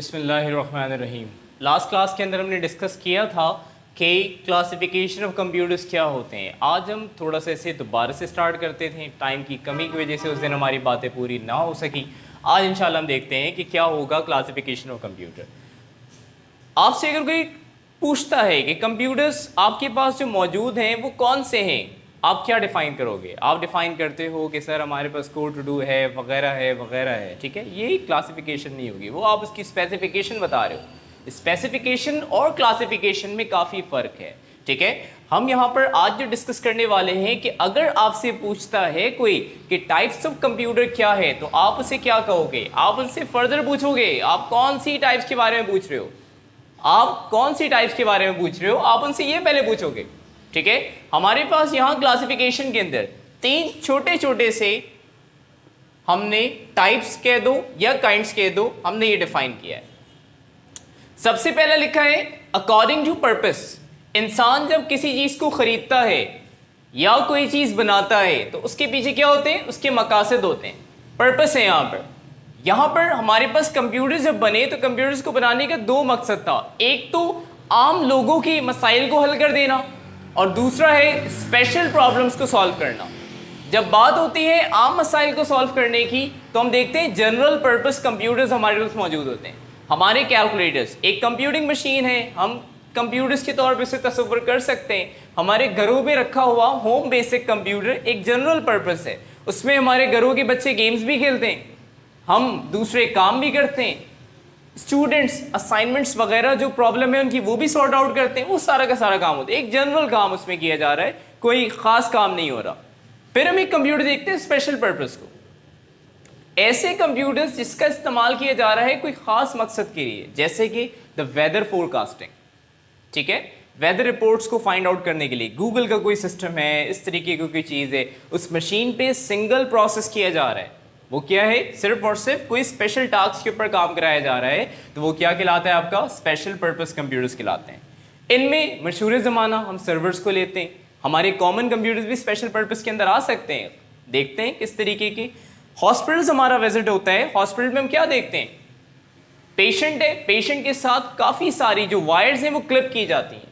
बिस्मिल्लाहिर्रहमानिर्रहीम। Last class के अंदर हमने डिस्कस किया था कि क्लासिफिकेशन ऑफ कंप्यूटर्स क्या होते हैं। आज हम थोड़ा सा इसे दोबारा से स्टार्ट करते थे, टाइम की कमी की वजह से उस दिन हमारी बातें पूरी ना हो सकी। आज इंशाल्लाह हम देखते हैं कि क्या होगा क्लासिफिकेशन ऑफ कंप्यूटर। आपसे अगर कोई पूछता है कि कंप्यूटर्स आपके पास जो मौजूद हैं वो कौन से हैं, आप क्या डिफ़ाइन करोगे? आप डिफ़ाइन करते हो कि सर हमारे पास कोड टू डू है, वगैरह है, वगैरह है। ठीक है, ये क्लासिफिकेशन नहीं होगी, वो आप उसकी स्पेसिफिकेशन बता रहे हो। स्पेसिफिकेशन और क्लासिफिकेशन में काफ़ी फ़र्क है। ठीक है, हम यहाँ पर आज जो डिस्कस करने वाले हैं कि अगर आपसे पूछता है कोई कि टाइप्स ऑफ कंप्यूटर क्या है, तो आप उसे क्या कहोगे? आप उनसे फर्दर पूछोगे, आप कौन सी टाइप्स के बारे में पूछ रहे हो, आप कौन सी टाइप्स के बारे में पूछ रहे हो, आप उनसे ये पहले पूछोगे। ठीक है, हमारे पास यहां क्लासिफिकेशन के अंदर तीन छोटे छोटे से हमने टाइप्स कह दो या काइंड्स कह दो, हमने ये डिफाइन किया है। सबसे पहला लिखा है अकॉर्डिंग टू पर्पस। इंसान जब किसी चीज को खरीदता है या कोई चीज बनाता है तो उसके पीछे क्या होते हैं? उसके मकासद होते हैं, पर्पस है। यहां पर हमारे पास कंप्यूटर जब बने तो कंप्यूटर्स को बनाने का दो मकसद था। एक तो आम लोगों की मसाइल को हल कर देना और दूसरा है स्पेशल प्रॉब्लम्स को सॉल्व करना। जब बात होती है आम मसाइल को सॉल्व करने की तो हम देखते हैं जनरल पर्पस कंप्यूटर्स हमारे पास मौजूद होते हैं। हमारे कैलकुलेटर्स एक कंप्यूटिंग मशीन है, हम कंप्यूटर्स के तौर पर इसे तस्वर कर सकते हैं। हमारे घरों में रखा हुआ होम बेसिक कंप्यूटर एक जनरल पर्पस है, उसमें हमारे घरों के बच्चे गेम्स भी खेलते हैं, हम दूसरे काम भी करते हैं, स्टूडेंट्स असाइनमेंट्स वगैरह जो प्रॉब्लम है उनकी वो भी सॉर्ट आउट करते हैं। वो सारा का सारा काम होता है, एक जनरल काम उसमें किया जा रहा है, कोई खास काम नहीं हो रहा। फिर हम एक कंप्यूटर देखते हैं स्पेशल पर्पस को, ऐसे कंप्यूटर्स जिसका इस्तेमाल किया जा रहा है कोई खास मकसद के लिए, जैसे कि द वेदर फोरकास्टिंग। ठीक है, वेदर रिपोर्ट्स को फाइंड आउट करने के लिए गूगल का कोई सिस्टम है, इस तरीके की कोई चीज़ है, उस मशीन पे सिंगल प्रोसेस किया जा रहा है। वो क्या है? सिर्फ और सिर्फ कोई स्पेशल टास्क के ऊपर काम कराया जा रहा है, तो वो क्या कहलाता है? आपका स्पेशल पर्पस कंप्यूटर्स कहलाते हैं। इनमें मशहूर ज़माना हम सर्वर्स को लेते हैं, हमारे कॉमन कंप्यूटर्स भी स्पेशल पर्पस के अंदर आ सकते हैं। देखते हैं किस तरीके की। हॉस्पिटल्स हमारा विजिट होता है, हॉस्पिटल में हम क्या देखते हैं? पेशेंट है, पेशेंट के साथ काफ़ी सारी जो वायर्स हैं वो क्लिप की जाती हैं,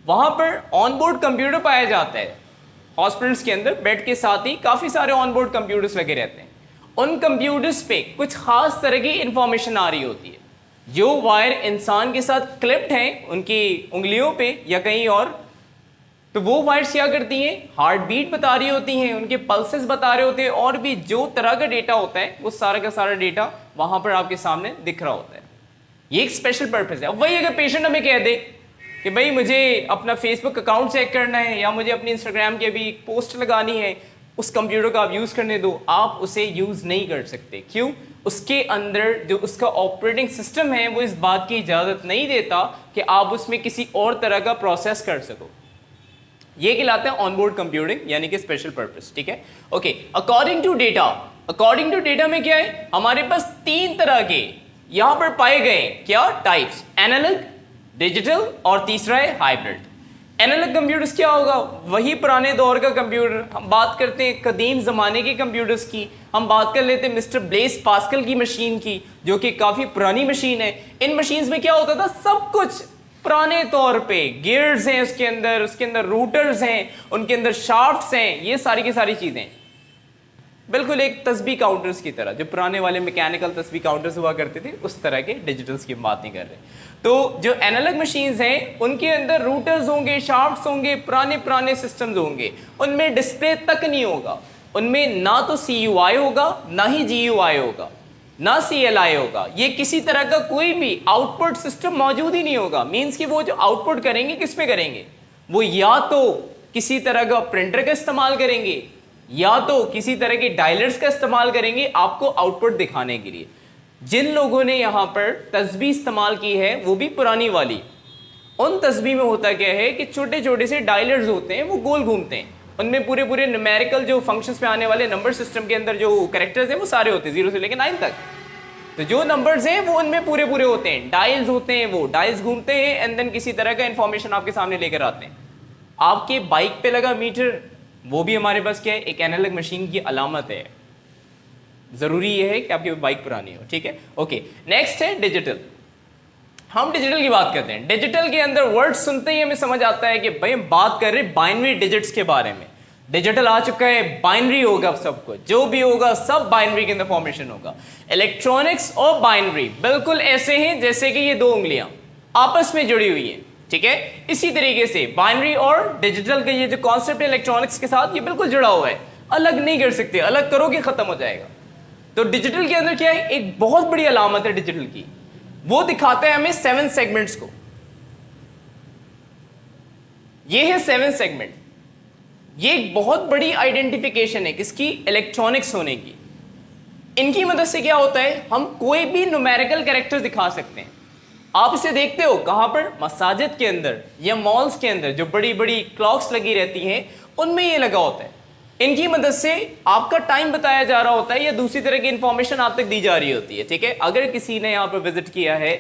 वहाँ पर ऑनबोर्ड कंप्यूटर पाया जाता है। हॉस्पिटल्स के अंदर बेड के साथ ही काफ़ी सारे ऑनबोर्ड कंप्यूटर्स लगे रहते हैं। उन कंप्यूटर्स पे कुछ खास तरह की इंफॉर्मेशन आ रही होती है। जो वायर इंसान के साथ क्लिप्ड हैं उनकी उंगलियों पे या कहीं और, तो वो वायर्स क्या करती हैं? हार्ट बीट बता रही होती हैं, उनके पल्सेस बता रहे होते हैं, और भी जो तरह का डेटा होता है वो सारा का सारा डेटा वहाँ पर आपके सामने दिख रहा होता है। ये एक स्पेशल पर्पज़ है। अब वही अगर पेशेंट हमें कह दे कि भाई मुझे अपना फेसबुक अकाउंट चेक करना है या मुझे अपनी इंस्टाग्राम की अभी पोस्ट लगानी है, उस कंप्यूटर को आप यूज़ करने दो, आप उसे यूज़ नहीं कर सकते। क्यों? उसके अंदर जो उसका ऑपरेटिंग सिस्टम है वो इस बात की इजाज़त नहीं देता कि आप उसमें किसी और तरह का प्रोसेस कर सको। ये कहलाता है ऑनबोर्ड कंप्यूटिंग, यानी कि स्पेशल पर्पस। ठीक है, okay. According to data, according to data में क्या है? हमारे पास तीन तरह के यहां पर पाए गए क्या टाइप्स? एनालॉग, डिजिटल और तीसरा है हाइब्रिड। एनालॉग कंप्यूटर्स क्या होगा? वही पुराने दौर का कंप्यूटर। हम बात करते हैं कदीम ज़माने के कंप्यूटर्स की, हम बात कर लेते हैं मिस्टर ब्लेस पास्कल की मशीन की, जो कि काफ़ी पुरानी मशीन है। इन मशीन्स में क्या होता था? सब कुछ पुराने तौर पे गियर्स हैं उसके अंदर रूटर्स हैं, उनके अंदर शाफ्ट्स हैं, ये सारी की सारी चीज़ें बिल्कुल एक तस्बीह काउंटर्स की तरह, जो पुराने वाले मैकेनिकल तस्बीह काउंटर्स हुआ करते थे उस तरह के डिजिटल्स की बात नहीं कर रहे। तो जो एनालॉग मशीन्स हैं उनके अंदर रूटर्स होंगे, शाफ्ट्स होंगे, पुराने पुराने सिस्टम्स होंगे, उनमें डिस्प्ले तक नहीं होगा, उनमें ना तो CUI होगा, ना ही GUI होगा, ना CLI होगा। ये किसी तरह का कोई भी आउटपुट सिस्टम मौजूद ही नहीं होगा। मीन्स कि वो जो आउटपुट करेंगे किस पे करेंगे? वो या तो किसी तरह का प्रिंटर का इस्तेमाल करेंगे या तो किसी तरह के डायलर्स का इस्तेमाल करेंगे आपको आउटपुट दिखाने के लिए। जिन लोगों ने यहाँ पर तस्बीह इस्तेमाल की है वो भी पुरानी वाली, उन तस्बीह में होता क्या है कि छोटे छोटे से डायलर्स होते हैं, वो गोल घूमते हैं, उनमें पूरे पूरे न्यूमेरिकल जो फंक्शंस में आने वाले नंबर सिस्टम के अंदर जो कैरेक्टर्स हैं वो सारे होते हैं 0 से लेकर 9 तक। तो जो नंबर्स हैं वो उनमें पूरे पूरे होते हैं, डायल्स होते हैं, वो डायल्स घूमते हैं एंड देन किसी तरह का इंफॉर्मेशन आपके सामने लेकर आते हैं। आपके बाइक पे लगा मीटर, वो भी हमारे पास क्या है? एक एनालॉग मशीन की अलामत है। जरूरी ये है कि आपकी बाइक पुरानी हो, ठीक है। ओके, नेक्स्ट है डिजिटल। हम डिजिटल की बात करते हैं। डिजिटल के अंदर वर्ड सुनते ही हमें समझ आता है कि भाई हम बात कर रहे हैं बाइनरी डिजिट्स के बारे में। डिजिटल आ चुका है, बाइनरी होगा सब कुछ, जो भी होगा सब बाइनरी के अंदर फॉर्मेशन होगा। इलेक्ट्रॉनिक्स और बाइनरी बिल्कुल ऐसे हैं जैसे कि ये दो उंगलियां आपस में जुड़ी हुई हैं, ठीक है। इसी तरीके से बाइनरी और डिजिटल का ये जो कॉन्सेप्ट है इलेक्ट्रॉनिक्स के साथ, ये बिल्कुल जुड़ा हुआ है, अलग नहीं कर सकते, अलग करोगे खत्म हो जाएगा। तो डिजिटल के अंदर क्या है, एक बहुत बड़ी अलामत है डिजिटल की, वो दिखाता है हमें 7 सेगमेंट्स को। ये है 7 सेगमेंट। ये एक बहुत बड़ी आइडेंटिफिकेशन है किसकी, इलेक्ट्रॉनिक्स होने की। इनकी मदद से क्या होता है, हम कोई भी न्यूमेरिकल कैरेक्टर दिखा सकते हैं। आप इसे देखते हो कहां पर, मसाजिद के अंदर या मॉल्स के अंदर जो बड़ी बड़ी क्लॉक्स लगी रहती हैं उनमें ये लगा होता है। इनकी मदद से आपका टाइम बताया जा रहा होता है या दूसरी तरह की इंफॉर्मेशन आप तक दी जा रही होती है, ठीक है। अगर किसी ने यहाँ पर विजिट किया है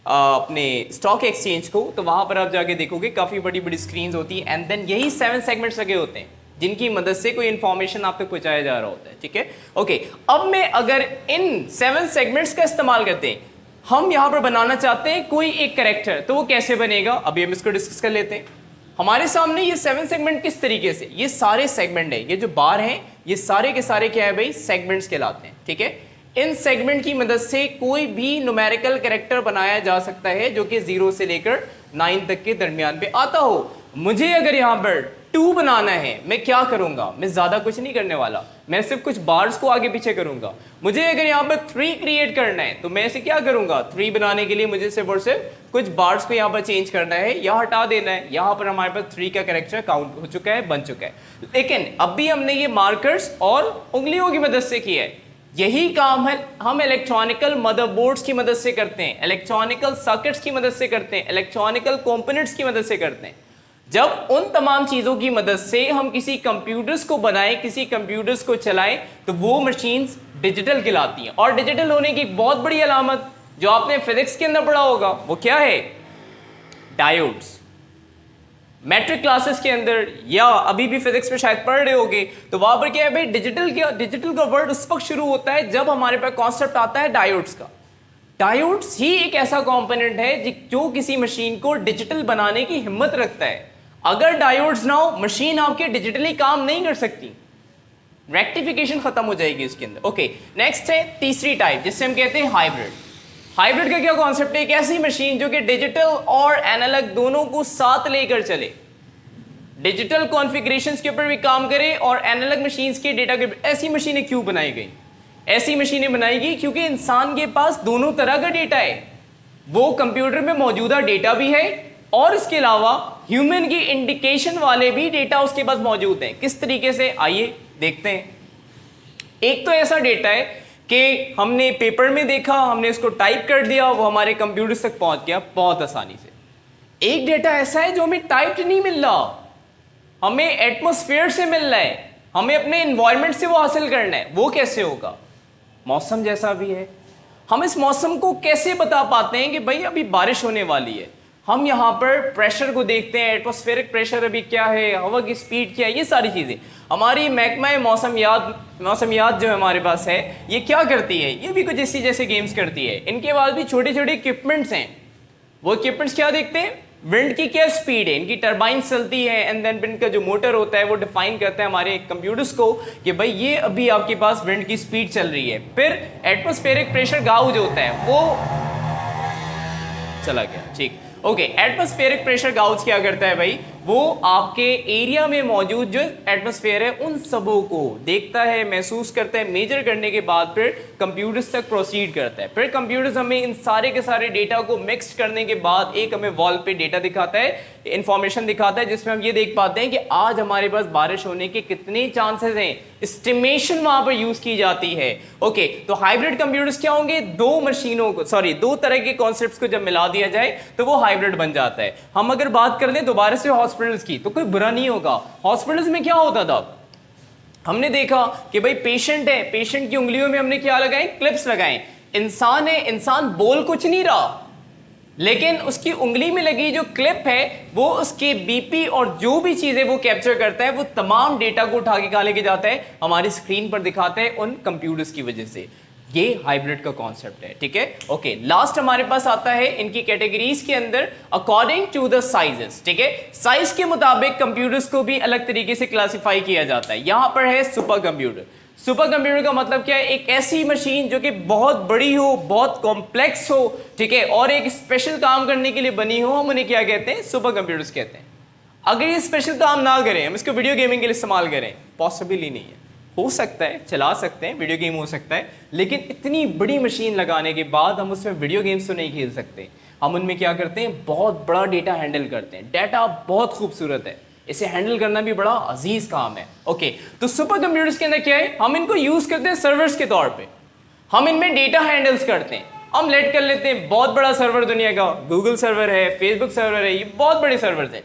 अपने स्टॉक एक्सचेंज को, तो वहां पर आप जाके देखोगे काफी बड़ी बड़ी स्क्रीन होती है, एंड देन यही 7 सेगमेंट्स लगे होते हैं जिनकी मदद से कोई इंफॉर्मेशन आप तक पहुंचाया जा रहा होता है, ठीक है। ओके, अब मैं अगर इन 7 सेगमेंट्स का इस्तेमाल करते हैं, हम यहां पर बनाना चाहते हैं कोई एक कैरेक्टर, तो वो कैसे बनेगा, अभी हम इसको डिस्कस कर लेते हैं। हमारे सामने ये 7 सेगमेंट किस तरीके से, ये सारे सेगमेंट है, ये जो बार हैं ये सारे के सारे क्या है भाई, सेगमेंट्स कहलाते हैं, ठीक है। इन सेगमेंट की मदद से कोई भी न्यूमेरिकल कैरेक्टर बनाया जा सकता है जो कि 0 से लेकर 9 तक के दरमियान पे आता हो। मुझे अगर यहाँ पर 2 बनाना है, मैं क्या करूंगा, मैं ज्यादा कुछ नहीं करने वाला, मैं सिर्फ कुछ बार्स को आगे पीछे करूंगा। मुझे अगर यहाँ पर 3 क्रिएट करना है, तो मैं इसे क्या करूंगा, 3 बनाने के लिए मुझे सिर्फ और सिर्फ कुछ बार्स को यहाँ पर चेंज करना है या हटा देना है। यहाँ पर हमारे पास 3 का कैरेक्टर काउंट हो चुका है, बन चुका है। लेकिन अभी हमने ये मार्कर्स और उंगलियों की मदद से किया है। यही काम है हम इलेक्ट्रॉनिकल मदरबोर्ड्स की मदद से करते हैं, इलेक्ट्रॉनिकल सर्किट्स की मदद से करते हैं, इलेक्ट्रॉनिकल कंपोनेंट्स की मदद से करते हैं। जब उन तमाम चीजों की मदद से हम किसी कंप्यूटर्स को बनाएं, किसी कंप्यूटर्स को चलाएं, तो वो मशीन्स डिजिटल कहलाती हैं। और डिजिटल होने की एक बहुत बड़ी अलामत जो आपने फिजिक्स के अंदर पढ़ा होगा वो क्या है, डायोड्स। मैट्रिक क्लासेस के अंदर या अभी भी फिजिक्स में शायद पढ़ रहे होगे, तो वहां पर क्या है भाई, डिजिटल का वर्ड उस वक्त शुरू होता है जब हमारे पास कॉन्सेप्ट आता है डायोड्स का। डायोड्स ही एक ऐसा कंपोनेंट है जो किसी मशीन को डिजिटल बनाने की हिम्मत रखता है। अगर डायोड्स ना हो, मशीन आपके डिजिटली काम नहीं कर सकती, रेक्टिफिकेशन खत्म हो जाएगी इसके अंदर। ओके, नेक्स्ट है तीसरी टाइप जिससे हम कहते हैं हाइब्रिड। हाइब्रिड का क्या कॉन्सेप्ट है, एक ऐसी मशीन जो कि डिजिटल और एनालॉग दोनों को साथ लेकर चले, डिजिटल कॉन्फ़िगरेशंस के ऊपर भी काम करे और एनालॉग मशीन्स के डेटा के। ऐसी मशीनें क्यों बनाई गई, ऐसी मशीनें बनाई गई क्योंकि इंसान के पास दोनों तरह का डेटा है, वो कंप्यूटर में मौजूदा डेटा भी है और इसके अलावा ह्यूमन की इंडिकेशन वाले भी डेटा उसके पास मौजूद हैं। किस तरीके से, आइए देखते हैं। एक तो ऐसा डेटा है कि हमने पेपर में देखा, हमने इसको टाइप कर दिया, वो हमारे कंप्यूटर तक पहुंच गया बहुत आसानी से। एक डेटा ऐसा है जो हमें टाइप्ड नहीं मिल रहा, हमें एटमॉस्फेयर से मिल रहा है, हमें अपने एनवायरनमेंट से वो हासिल करना है। वो कैसे होगा, मौसम जैसा भी है, हम इस मौसम को कैसे बता पाते हैं कि भाई अभी बारिश होने वाली है। हम यहाँ पर प्रेशर को देखते हैं, एटमॉस्फेरिक प्रेशर अभी क्या है, हवा की स्पीड क्या है, ये सारी चीज़ें हमारी महकमा मौसमियात जो हमारे पास है ये क्या करती है, ये भी कुछ इसी जैसे गेम्स करती है। इनके बाद भी छोटे छोटे इक्विपमेंट्स हैं, वो इक्विपमेंट्स क्या देखते हैं, विंड की क्या स्पीड है, इनकी टरबाइन चलती है, एंड देन विंड का जो मोटर होता है वो डिफाइन करता है हमारे कंप्यूटर्स को कि भाई ये अभी आपके पास विंड की स्पीड चल रही है। फिर एटमॉस्फेरिक प्रेशर गाउज जो होता है वो चला गया, ठीक। ओके, एटमॉस्फेरिक प्रेशर गाउज क्या करता है भाई, वो आपके एरिया में मौजूद जो एटमॉस्फेयर है उन सबों को देखता है, महसूस करता है, मेजर करने के बाद फिर कंप्यूटर्स तक प्रोसीड करता है। फिर कंप्यूटर्स हमें इन सारे के सारे डेटा को मिक्स करने के बाद एक हमें वॉल पे डेटा दिखाता है, इंफॉर्मेशन दिखाता है, जिसमें हम ये देख पाते हैं कि आज हमारे पास बारिश होने के कितने चांसेस हैं। एस्टिमेशन वहां पर यूज की जाती है। ओके, तो हाइब्रिड कंप्यूटर्स क्या होंगे, दो तरह के कॉन्सेप्ट्स को जब मिला दिया जाए तो वो हाइब्रिड बन जाता है। हम अगर बात कर लें दोबारा से हॉस्पिटल्स की, तो कोई बुरा नहीं होगा। हॉस्पिटल्स में क्या होता था, हमने देखा कि भाई पेशेंट है, पेशेंट की उंगलियों में हमने क्या लगाए, क्लिप्स लगाए। इंसान है, इंसान बोल कुछ नहीं रहा, लेकिन उसकी उंगली में लगी जो क्लिप है वो उसके बीपी और जो भी चीजें वो कैप्चर करता है वो तमाम डेटा को उठा के कहाँ लेके जाता है, हमारी स्क्रीन पर दिखाता है उन कंप्यूटर्स की वजह से। ये हाइब्रिड का कॉन्सेप्ट है, ठीक है। ओके, लास्ट हमारे पास आता है इनकी कैटेगरीज के अंदर अकॉर्डिंग टू द साइजेस, ठीक है। साइज के मुताबिक कंप्यूटर्स को भी अलग तरीके से क्लासिफाई किया जाता है। यहां पर है सुपर कंप्यूटर। सुपर कंप्यूटर का मतलब क्या है? एक ऐसी मशीन जो कि बहुत बड़ी हो, बहुत कॉम्प्लेक्स हो, ठीक है, और एक स्पेशल काम करने के लिए बनी हो, हम उन्हें क्या कहते हैं? सुपर कंप्यूटर्स कहते हैं। अगर ये स्पेशल काम ना करें, हम इसको वीडियो गेमिंग के लिए इस्तेमाल करें, पॉसिबल ही नहीं है। हो सकता है चला सकते हैं, वीडियो गेम हो सकता है, लेकिन इतनी बड़ी मशीन लगाने के बाद हम उसमें वीडियो गेम्स तो नहीं खेल सकते। हम उनमें क्या करते हैं? बहुत बड़ा डेटा हैंडल करते हैं। डेटा बहुत खूबसूरत है, इसे हैंडल करना भी बड़ा अजीज काम है। ओके, तो सुपर कंप्यूटर्स के अंदर क्या है? हम इनको यूज करते हैं सर्वर्स के तौर पे। हम इनमें डेटा हैंडल्स करते हैं। हम लेट कर लेते हैं बहुत बड़ा सर्वर दुनिया का, गूगल सर्वर है, फेसबुक सर्वर है, ये बहुत बड़े सर्वर्स हैं।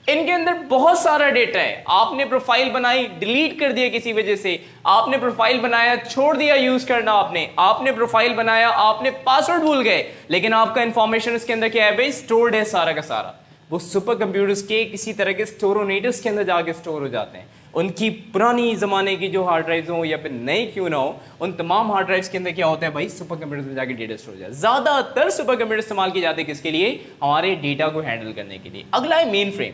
इनके अंदर बहुत सारा डेटा है। आपने प्रोफाइल बनाई, डिलीट कर दिया किसी वजह से, आपने प्रोफाइल बनाया, छोड़ दिया यूज करना, आपने प्रोफाइल बनाया, आपने पासवर्ड भूल गए, लेकिन आपका इंफॉर्मेशन उसके अंदर क्या है भाई? स्टोर्ड है सारा का सारा। वो सुपर कंप्यूटर्स के किसी तरह के स्टोरोनेटर्स के अंदर जाके स्टोर हो जाते हैं। उनकी पुरानी ज़माने की जो हार्ड ड्राइव्स हो या फिर नई क्यों ना हो, उन तमाम हार्ड ड्राइव्स के अंदर क्या होता है भाई? सुपर कंप्यूटर्स में जाके डेटा स्टोर हो जाता है। ज़्यादातर सुपर कंप्यूटर इस्तेमाल किए जाते हैं किसके लिए? हमारे डेटा को हैंडल करने के लिए। अगला है main frame.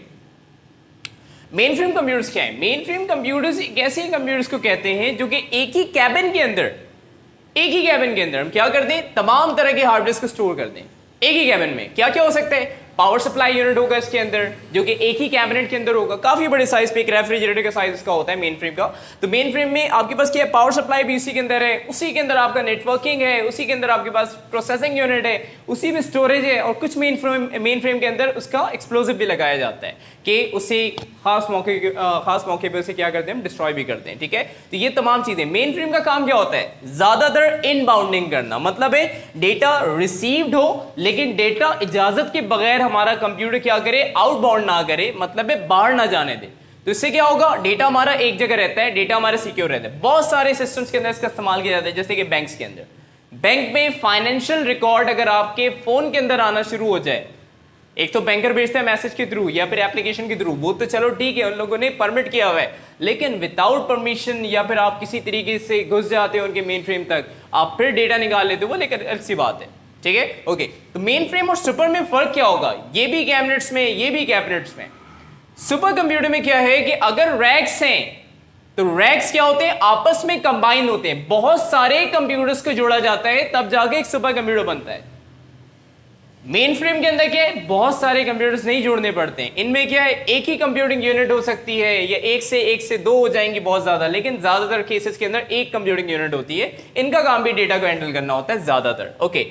Main frame computers क्या है? मेन फ्रेम कंप्यूटर्स एक ऐसे कंप्यूटर्स को कहते हैं जो कि एक ही कैबिन के अंदर हम क्या करते हैं? तमाम तरह के हार्ड डिस्क को स्टोर करते हैं एक ही कैबिन में। क्या क्या हो सकता है? पावर सप्लाई यूनिट होगा इसके अंदर, जो कि एक ही कैबिनेट के अंदर होगा, काफी बड़े साइज पे, एक रेफ्रिजरेटर का साइज इसका होता है मेन फ्रेम का। तो मेन फ्रेम में आपके पास क्या है? पावर सप्लाई भी उसी के अंदर है, उसी के अंदर आपका नेटवर्किंग है, उसी के अंदर आपके पास प्रोसेसिंग यूनिट है, उसी में स्टोरेज है, और कुछ मेन फ्रेम के अंदर उसका एक्सप्लोजिव भी लगाया जाता है कि उसे खास मौके पे उसे क्या करते हैं? डिस्ट्रॉय भी करते हैं, ठीक है। तो ये तमाम चीजें, मेन फ्रेम का काम क्या होता है? ज्यादातर इनबाउंडिंग करना, मतलब है डेटा रिसीव्ड हो लेकिन डेटा इजाजत के बगैर हमारा कंप्यूटर क्या करे? आउटबाउंड ना करे, मतलब है बाहर ना जाने दे। तो इससे क्या होगा? डेटा हमारा एक जगह रहता है, डेटा हमारा सिक्योर रहता है। बहुत सारे सिस्टम्स के अंदर इसका इस्तेमाल किया जाता है, जैसे कि बैंक्स के अंदर। बैंक में फाइनेंशियल रिकॉर्ड अगर आपके फोन के अंदर आना शुरू हो जाए, एक तो बैंकर भेजता है मैसेज के थ्रू या फिर एप्लीकेशन के थ्रू, वो तो चलो ठीक है, उन लोगों ने परमिट किया हुआ है, लेकिन विदाउट परमिशन या फिर आप किसी तरीके से घुस जाते हो उनके मेन फ्रेम तक, आप फिर डेटा निकाल लेते हो, वो लेकर अलग सी बात है, ठीक है। ओके, तो मेन फ्रेम और सुपर में फर्क क्या होगा? ये भी कैबिनेट्स में, ये भी कैबिनेट्स में। सुपर कंप्यूटर में क्या है कि अगर रैक्स हैं तो रैक्स क्या होते हैं? आपस में कंबाइन होते हैं, बहुत सारे कंप्यूटर्स को जोड़ा जाता है, तब जाके एक सुपर कंप्यूटर बनता है। मेन फ्रेम के अंदर क्या है? बहुत सारे कंप्यूटर्स नहीं जोड़ने पड़ते हैं। इनमें क्या है? एक ही कंप्यूटिंग यूनिट हो सकती है, या एक से दो हो जाएंगी बहुत ज्यादा, लेकिन ज्यादातर केसेस के अंदर एक कंप्यूटिंग यूनिट होती है। इनका काम भी डेटा को हैंडल करना होता है ज्यादातर। Okay,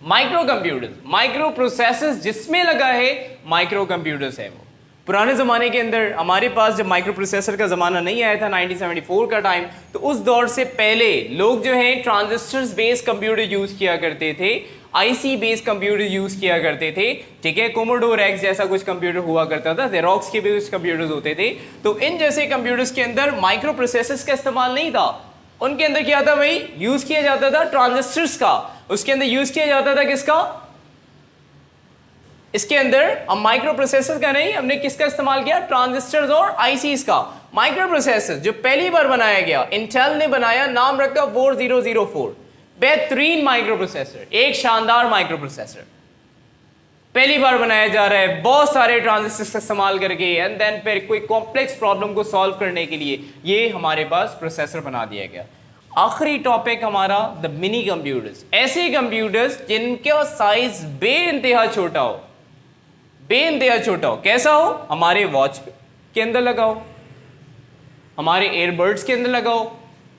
micro computers, micro processors जिसमें लगा है माइक्रो कंप्यूटर्स है। वो पुराने ज़माने के अंदर हमारे पास जब माइक्रो प्रोसेसर का ज़माना नहीं आया था 1974 का टाइम, तो उस दौर से पहले लोग जो हैं ट्रांजिस्टर्स बेस्ड कंप्यूटर यूज़ किया करते थे, आईसी बेस्ड कंप्यूटर यूज़ किया करते थे, ठीक है। कोमोडोर एक्स जैसा कुछ कंप्यूटर हुआ करता था, जेरोक्स के बेस्ड कंप्यूटर्स होते थे। तो इन जैसे कंप्यूटर्स के अंदर माइक्रो प्रोसेसर्स का इस्तेमाल नहीं था। उनके अंदर क्या था भाई? यूज़ किया जाता था ट्रांजिस्टर्स का। उसके अंदर यूज़ किया जाता था किसका? इसके अंदर अब माइक्रो प्रोसेसर का नहीं, हमने किसका इस्तेमाल किया? ट्रांजिस्टर्स और आईसीज का। माइक्रो प्रोसेसर जो पहली बार बनाया गया, इंटेल ने बनाया, नाम रखा 4004। बेहतरीन माइक्रो प्रोसेसर, एक शानदार माइक्रो प्रोसेसर पहली बार बनाया जा रहा है, बहुत सारे ट्रांजिस्टर्स का इस्तेमाल करके, एंड देन फिर कोई कॉम्प्लेक्स प्रॉब्लम को सॉल्व करने के लिए ये हमारे पास प्रोसेसर बना दिया गया। आखिरी टॉपिक हमारा द मिनी कंप्यूटर्स, ऐसे कंप्यूटर्स जिनका साइज बेइंतहा छोटा हो, बेइंतहा छोटा हो। कैसा हो? हमारे वॉच के अंदर लगाओ, हमारे एयरबड्स के अंदर लगाओ,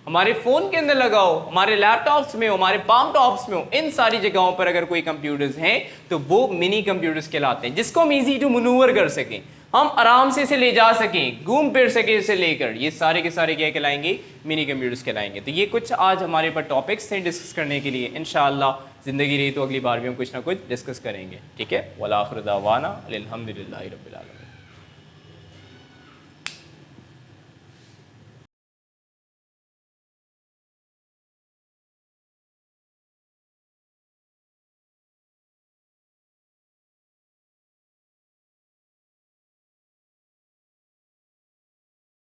हमारे फोन के अंदर लगाओ, हमारे लैपटॉप्स में हो, हमारे पाम टॉप्स में हो, इन सारी जगहों पर अगर कोई कंप्यूटर्स हैं तो वो मिनी कंप्यूटर्स कहलाते हैं, जिसको हम इजी टू मनूवर कर सकें, हम आराम से इसे ले जा सकें, घूम फिर सके इसे लेकर। ये सारे के सारे क्या कहलाएंगे? मिनी कंप्यूटर्स कहलाएंगे। तो ये कुछ आज हमारे पास टॉपिक्स थे डिस्कस करने के लिए। इंशाअल्लाह जिंदगी रही तो अगली बार भी हम कुछ ना कुछ डिस्कस करेंगे, ठीक है। वल आखिर दावाना अल्हम्दुलिल्लाहि रब्बिल आलमीन।